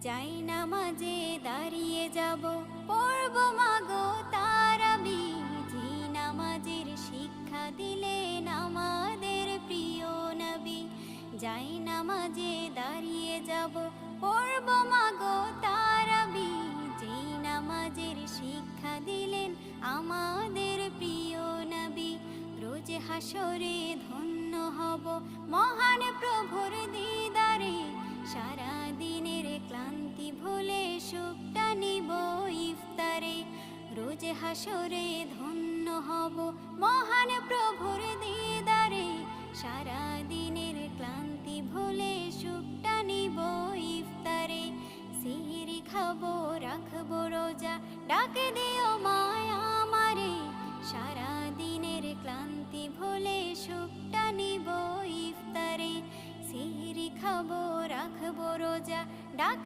যাই নামাজে দাঁড়িয়ে যাব, পড়ব মাগো তারাবি। যে নামাজের শিক্ষা দিলেন আমাদের প্রিয় নবী। যাই নামাজে দাঁড়িয়ে যাব, পড়ব মাগো তারাবি। যে নামাজের শিক্ষা দিলেন আমাদের প্রিয় নবী। রোজ হাসরে ধন্য হব মহান প্রভুর দিদারে। সারা দিনের ক্লান্তি ভুলে সুখটা নিব ইফতারে। রোজ হাসরে ধন্য হব মহান প্রভুর দিদারে। সারা দিনের ক্লান্তি ভুলে সুখটা নিব ইফতারে। সিহরি খাবো রাখবো রোজা, ডাকে দিও মায়া আমারে। সারা দিনের ক্লান্তি ভুলে সুখটা নিব ইফতারে। সিহরি খাবো রাখবো রোজা, ডাক